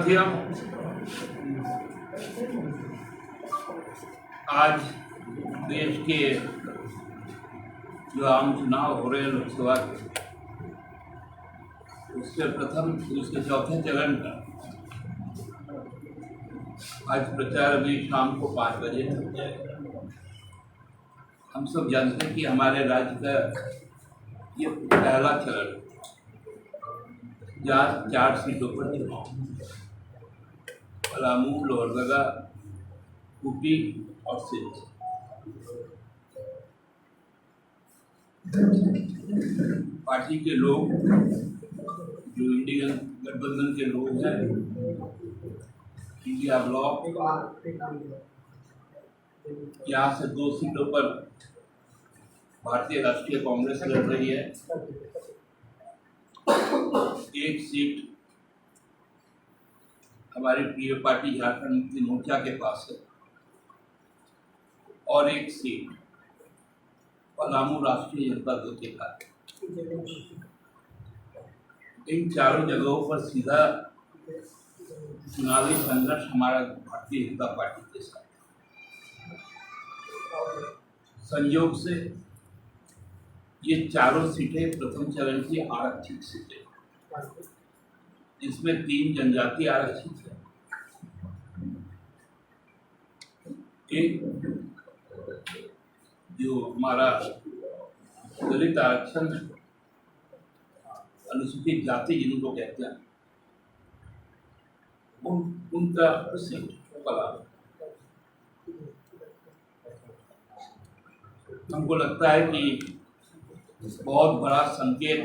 साथियों, आज देश के जो आम चुनाव हो रहे हैं लोकसभा के, उसके चौथे चरण का आज प्रचार अभी शाम को 5 बजे हो जाएगा। हम सब जानते हैं कि हमारे राज्य का ये पहला चरण, जहाँ 4 सीटों पर चुनाव, पलामू, लोहरदगा, ऊपी और सिंध। पार्टी के लोग, जो इंडियन गठबंधन के लोग हैं, इंडिया ब्लॉक, यहाँ से 2 सीटों पर भारतीय राष्ट्रीय कांग्रेस लड़ रही है। 1 सीट हमारी प्रिय पार्टी झारखंड मुक्ति मोर्चा के पास है और 1 सीट पलामू राष्ट्रीय जनता दल के पास। इन चारों जगहों पर सीधा चुनावी संघर्ष हमारा भारतीय जनता पार्टी के साथ। संयोग से ये चारों सीटें प्रथम चरण की आरक्षित सीटें, जिसमें 3 जनजाति आरक्षित है, एक जो हमारा दलित आरक्षण है, अनुसूचित जाति जिनको कहते हैं, उनका सीट पलामू। हमको लगता है कि बहुत बड़ा संकेत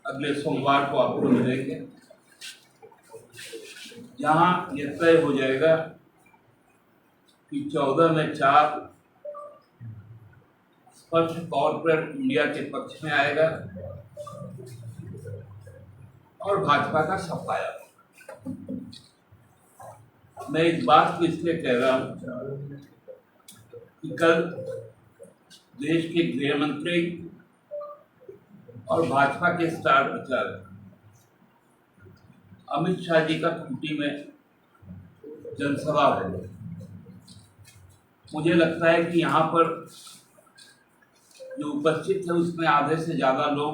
अगले सोमवार को आपको मिलेंगे, जहां यह तय हो जाएगा कि 14 में 4 स्पष्ट तौर पर इंडिया के पक्ष में आएगा और भाजपा का सफाया। मैं इस बात को इसलिए कह रहा हूं कि कल देश के गृह मंत्री और भाजपा के स्टार प्रचारक अमित शाह जी का खूंटी में जनसभा है। मुझे लगता है कि यहाँ पर जो उपस्थित है उसमें आधे से ज्यादा लोग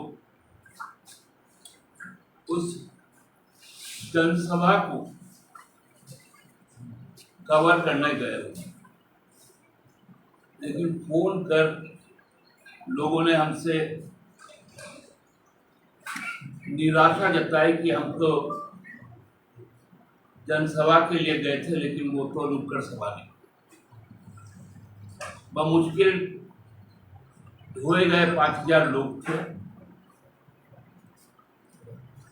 उस जनसभा को कवर करने गए, लेकिन फोन कर लोगों ने हमसे निराशा जताई कि हम तो जनसभा के लिए गए थे, लेकिन वो तो रुककर सभा नहीं। बमुश्किल हुए गए 5000 लोग थे,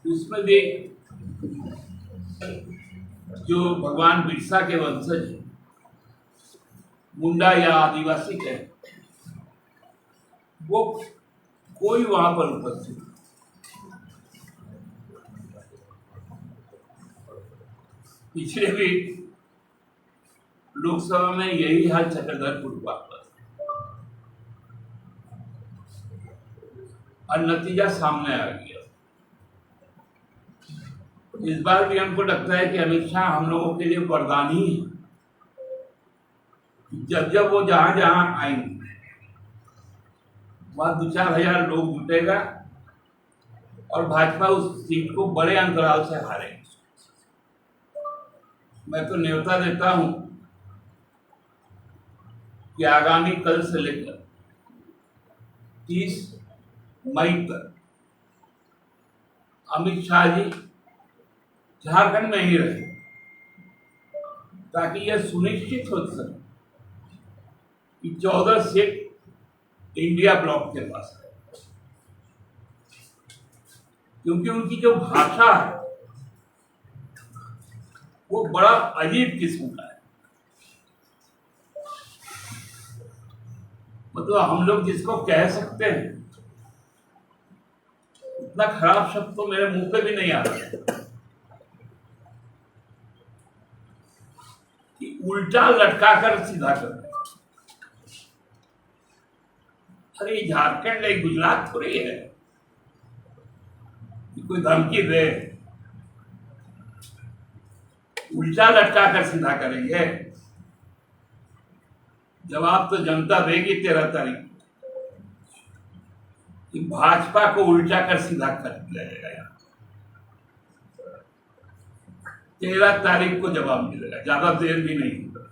उसमें भी जो भगवान बिरसा के वंशज मुंडा या आदिवासी थे, वो कोई वहां पर उपस्थित। पिछले भी लोकसभा में यही हाल चक्रधरपुर हुआ और नतीजा सामने आ गया। इस बार भी हमको लगता है कि अमित शाह हम लोगों के लिए वरदान ही है। जब वो जहां जहां आएंगे वहां 2-4 हजार लोग जुटेगा और भाजपा उस सीट को बड़े अंतराल से हारेगी। मैं तो न्योता देता हूं कि आगामी कल से लेकर 30 मई तक अमित शाह जी झारखंड में ही रहे, ताकि यह सुनिश्चित हो सके कि 14 सीट इंडिया ब्लॉक के पास है। क्योंकि उनकी जो भाषा है वो बड़ा अजीब किस्म का है। मतलब हम लोग जिसको कह सकते हैं, इतना खराब शब्द तो मेरे मुंह पे भी नहीं आ रहा कि उल्टा लटका कर सीधा कर। अरे झारखंड एक गुजरात थोड़ी है कि कोई धमकी दे उल्टा लटका कर सीधा करेंगे? जवाब तो जनता देगी 13 तारीख कि भाजपा को उल्टा कर सीधा कर दिया जाएगा। 13 तारीख को जवाब मिलेगा, ज्यादा देर भी नहीं होगा।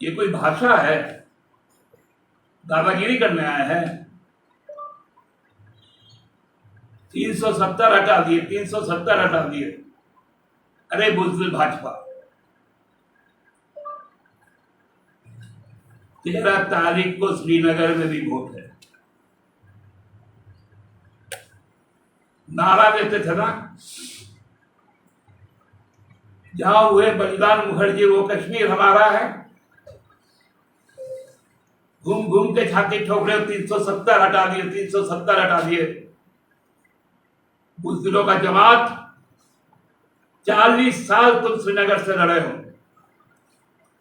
ये कोई भाषा है? दादागिरी करने आए हैं? 370 हटा दिए, 370 हटा दिए। अरे बुज़दिल भाजपा, 13 तारीख को श्रीनगर में भी वोट है। नारा देते थे ना, जहां हुए बलिदान मुखर्जी वो कश्मीर हमारा है। घूम घूम के छाती ठोक रहे हो, 370 हटा दिए, 370 हटा दिए। बुज़दिलों का जमात, 40 साल तुम श्रीनगर से लड़े हो,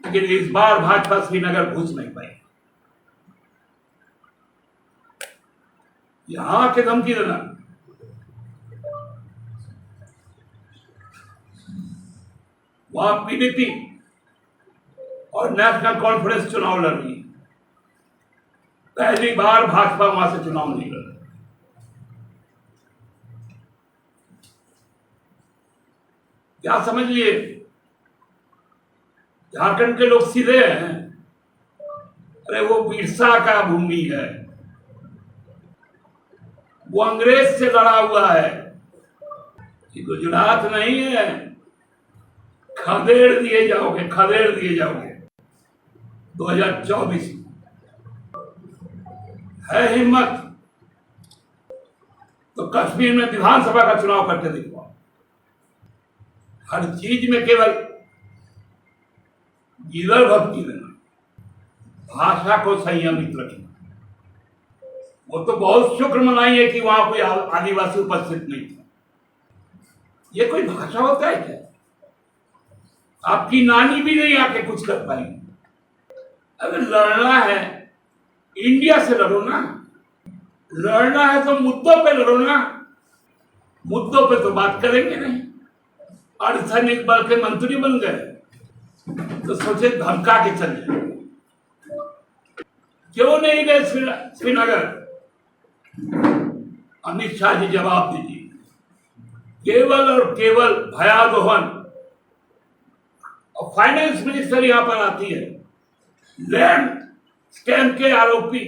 लेकिन इस बार भाजपा श्रीनगर घुस नहीं पाई। यहां के धमकी देना, वहां पीडीपी और नेशनल कॉन्फ्रेंस चुनाव लड़ रही है। पहली बार भाजपा वहां से चुनाव नहीं लड़ रही। क्या समझ लिए? झारखंड के लोग सीधे हैं। अरे वो बिरसा का भूमि है, वो अंग्रेज से लड़ा हुआ है। ये गुजरात नहीं है। खदेड़ दिए जाओगे, खदेड़ दिए जाओगे। 2024 है हिम्मत तो कश्मीर में विधानसभा का चुनाव करके दिखवाओ। हर चीज में केवल गिलर भक्ति देना, भाषा को संयमित रखना। वो तो बहुत शुक्र मनाइए कि वहां कोई आदिवासी उपस्थित नहीं था। ये कोई भाषा होता है क्या? आपकी नानी भी नहीं आके कुछ कर पाई। अगर लड़ना है इंडिया से लड़ो ना, लड़ना है तो मुद्दों पे लड़ो ना। मुद्दों पे तो बात करेंगे नहीं। अर्धसैनिक बल के मंत्री बन गए तो सोचे धमका के चले। क्यों नहीं गए श्रीनगर? अमित शाह जी जवाब दीजिए। केवल और केवल भयादोहन और फाइनेंस मिनिस्टर यहां पर आती है, लैंड स्कैम के आरोपी,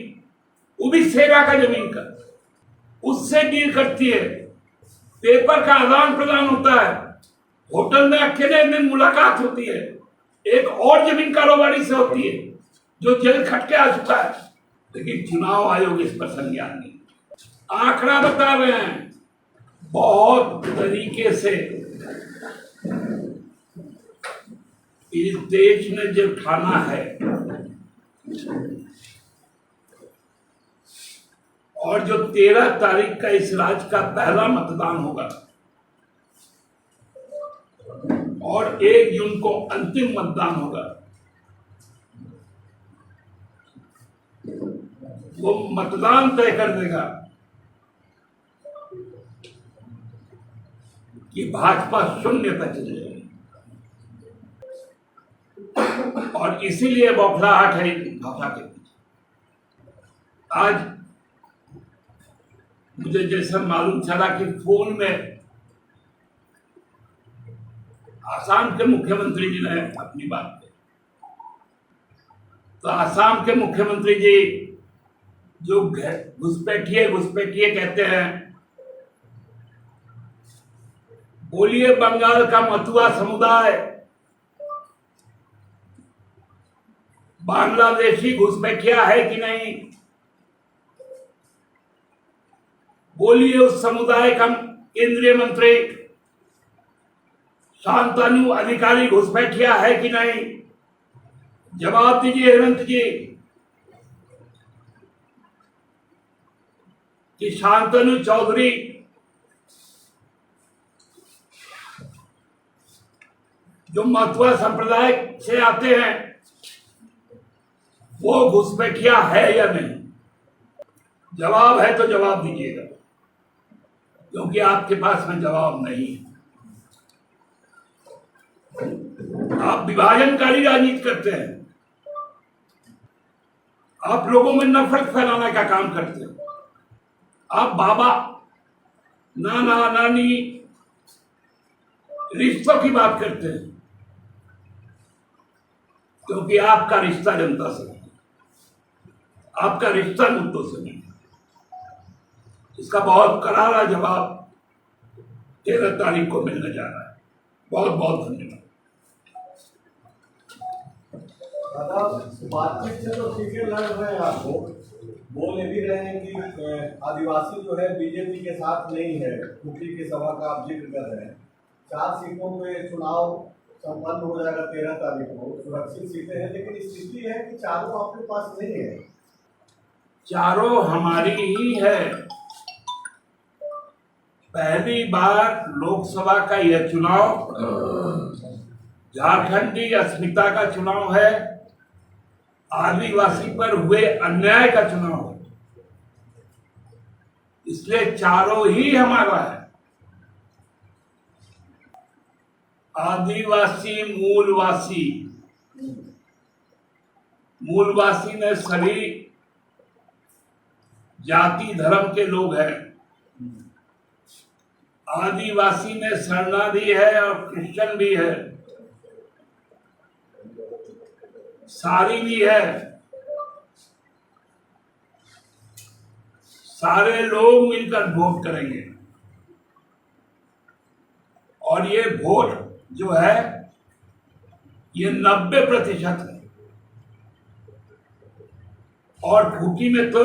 वो भी सेना का जमीन का, उससे डील करती है। पेपर का आदान प्रदान होता है, होटल में अकेले में मुलाकात होती है। एक और जमीन कारोबारी से होती है जो जेल खट के आ चुका है, लेकिन चुनाव आयोग इस पर संज्ञान नहीं। आंकड़ा बता रहे हैं, बहुत तरीके से इस देश ने जो ठाना है और जो 13 तारीख का इस राज्य का पहला मतदान होगा और 1 जून को अंतिम मतदान होगा, वो मतदान तय कर देगा कि भाजपा शून्य तक चली जाएगी। और इसीलिए बौखलाहट है भाजपा के पीछे। आज मुझे जैसा मालूम चला कि फोन में आसाम के मुख्यमंत्री जी ने अपनी बात की, तो आसाम के मुख्यमंत्री जी जो घुसपैठिए कहते हैं, बोलिए बंगाल का मतुआ समुदाय बांग्लादेशी घुसपैठिया है कि नहीं? बोलिए उस समुदाय का केंद्रीय मंत्री शांतनु अधिकारी घुसपैठिया है कि नहीं? जवाब दीजिए हेमंत जी कि शांतनु चौधरी जो मतुआ संप्रदाय से आते हैं वो घुसपैठिया है या नहीं? जवाब है तो जवाब दीजिएगा। क्योंकि आपके पास में जवाब नहीं है। आप विभाजनकारी राजनीति करते हैं, आप लोगों में नफरत फैलाने का काम करते हैं। आप बाबा नाना नानी रिश्तों की बात करते हैं, क्योंकि आपका रिश्ता जनता से नहीं, आपका रिश्ता मुद्दों से नहीं। इसका बहुत करारा जवाब 13 तारीख को मिलने जा रहा है। बहुत बहुत धन्यवाद। दादा, बातचीत से तो ठीक है लग रहे हैं, आपको बोल भी रहे हैं कि आदिवासी जो है बीजेपी के साथ नहीं है। खुशी की सभा का आप जिक्र कर रहे हैं। 4 सीटों पे चुनाव संपन्न हो जाएगा 13 तारीख को, सुरक्षित सीटें हैं, लेकिन स्थिति है कि चारों आपके पास नहीं है। चारों हमारी ही है। पहली बार लोकसभा का यह चुनाव झारखंडी अस्मिता का चुनाव है, आदिवासी पर हुए अन्याय का चुनाव है, इसलिए चारों ही हमारा है। आदिवासी मूलवासी में सभी जाति धर्म के लोग हैं। आदिवासी में शरणार्थी है और क्रिश्चियन भी है, सारी भी है। सारे लोग मिलकर वोट करेंगे और ये वोट जो है ये 90% है। और खूंटी में तो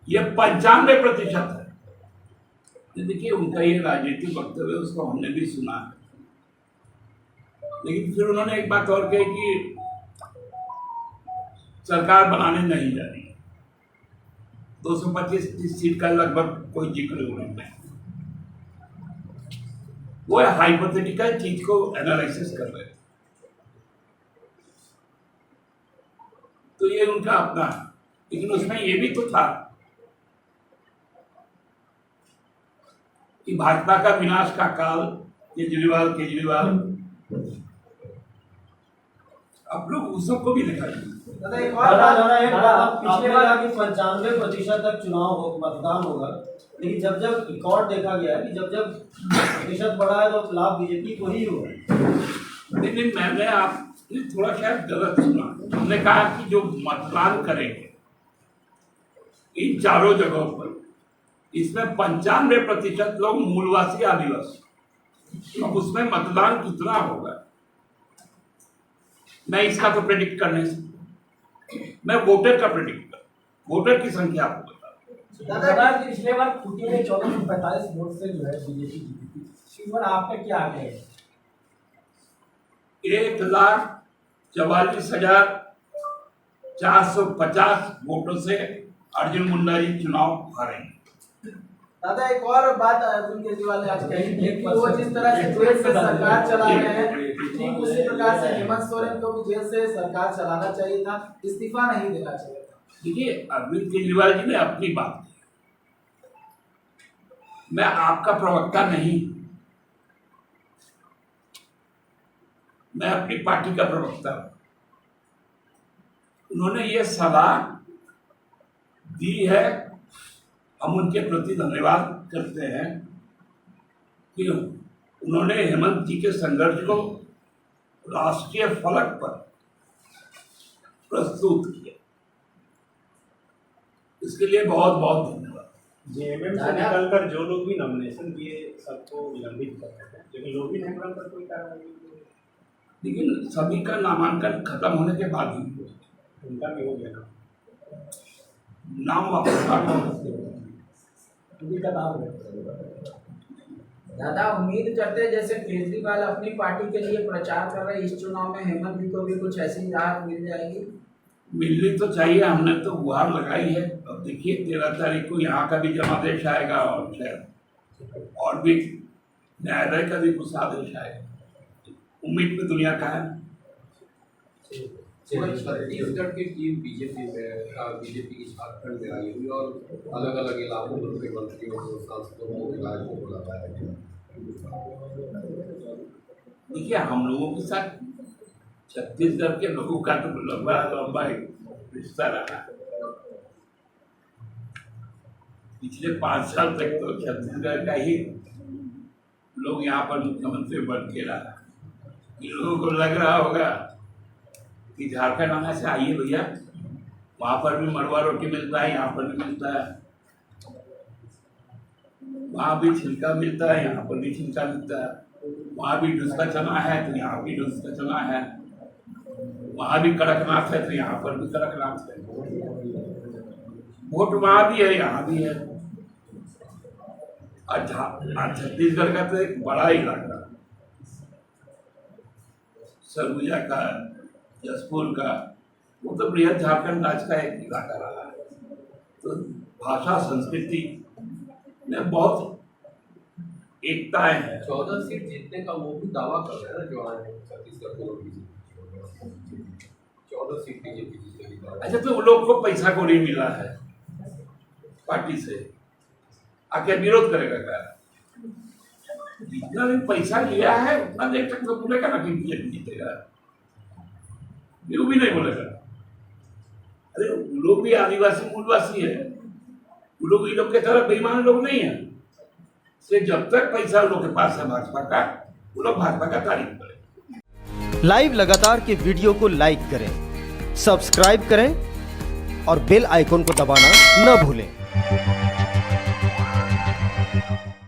ये 95% है। देखिए, उनका ये राजनीतिक वक्तव्य उसको हमने भी सुना है, लेकिन फिर उन्होंने एक बात और कही कि सरकार बनाने नहीं जा रही है। 225 सीट का लगभग कोई जिक्र नहीं। वो हाइपोथेटिकल चीज को एनालिसिस कर रहे थे, तो ये उनका अपना है। लेकिन उसमें ये भी तो था कि भाजपा का विनाश का काल केजरीवाल आप लोग उस सबको भी दिखाइए। पिछले बार 95% तक मतदान होगा, लेकिन जब रिकॉर्ड देखा गया है कि जब प्रतिशत बढ़ा है तो लाभ बीजेपी को ही हुआ। लेकिन मैंने आपने थोड़ा शायद गलत सुना। हमने कहा कि जो मतदान करेंगे इन चारों जगहों पर, इसमें 95% लोग मूलवासी आदिवासी। अब उसमें मतदान कितना होगा मैं इसका तो प्रेडिक्ट कर नहीं सकता। मैं वोटर का प्रेडिक्ट कर, वोटर की संख्या आपको बता। दादा, पिछले बार खूंटी में 1445 वोट से जो है बीजेपी जीती थी, इस बार आपका क्या आगे है? 1,44,450 वोटों से अर्जुन मुंडा जी चुनाव हारेंगे। दादा, एक और बात अरविंद केजरीवाल ने आज कही थी कि वो जिस तरह से जेल से सरकार चला रहे हैं, ठीक उसी प्रकार से हेमंत सोरेन को भी जेल से सरकार चलाना चाहिए था, इस्तीफा नहीं देना चाहिए था। देखिए, अरविंद केजरीवाल जी ने अपनी बात की, मैं आपका प्रवक्ता नहीं, मैं अपनी पार्टी का प्रवक्ता हूं। उन्होंने ये सलाह दी है, हम उनके प्रति धन्यवाद करते हैं कि उन्होंने हेमंत जी के संघर्ष को राष्ट्रीय फलक पर प्रस्तुत किया। इसके लिए बहुत बहुत धन्यवाद। जेएमएम से निकलकर जो लोग भी नॉमिनेशन दिए सबको निलंबित कर रहे हैं, लेकिन लोग भी नहीं पर कोई कार्रवाई नहीं। लेकिन सभी का नामांकन खत्म होने के बाद ही उनका भी हो गया नाम वापस। दादा, उम्मीद करते हैं जैसे केजरीवाल अपनी पार्टी के लिए प्रचार कर रहे हैं, इस चुनाव में हेमंत जी को भी कुछ ऐसी राहत मिल जाएगी। मिलनी तो चाहिए, हमने तो गुहार लगाई है। अब देखिए 13 तारीख को यहाँ का भी जनादेश आएगा और शायद और भी न्यायालय का भी कुछ आदेश आएगा। उम्मीद में दुनिया का है। छत्तीसगढ़ की टीम बीजेपी की झारखंड में आई हुई और अलग अलग इलाकों में उनके मंत्रियों को सांसदों को विधायकों को लगाया गया। देखिए, हम लोगों के साथ छत्तीसगढ़ के लोगों का तो लंबा रिश्ता रहा। पिछले 5 साल तक तो छत्तीसगढ़ का ही लोग यहाँ पर मुख्यमंत्री बन के रहा। इन लोगों को लग रहा होगा कि झारखंड आने से आइए भैया, वहाँ पर भी मड़वा रोटी मिलता है, यहाँ पर भी मिलता है, वहाँ भी छिलका मिलता है, यहाँ पर भी छिलका मिलता है, वहाँ भी ढुसका चना है तो यहाँ भी ढुसका चना है, वहाँ भी कड़कनाथ है तो यहाँ पर भी कड़कनाथ है। वोट वहाँ भी है, यहाँ भी है। और छत्तीसगढ़ का तो एक बड़ा इलाका, सरगुजा का, जसपुर का, वो तो बृहद झारखंड राज्य का एक इलाका रहा है। तो भाषा संस्कृति में बहुत एकताएं हैं। 14 सीट जीतने का वो भी दावा कर रहे हैं ना जो आए हैं छत्तीसगढ़ के लोग। 14 सीट बीजेपी जीतेगी। अच्छा, तो उन लोग को पैसा को नहीं मिला है पार्टी से, आके विरोध करेगा क्या? जितना भी पैसा लिया है उतना देर तक तो बोलेगा ना कि बीजेपी जीतेगा, वो भी नहीं बोलेगा। अरे वो लोग भी आदिवासी मूलवासी है, वो लोग इन लोग के तरह बेईमान लोग नहीं है। से जब तक पैसा उन लोग के पास है भाजपा का, वो लोग भाजपा का तारीफ करें। लाइव लगातार के वीडियो को लाइक करें, सब्सक्राइब करें और बेल आइकॉन को दबाना न भूलें।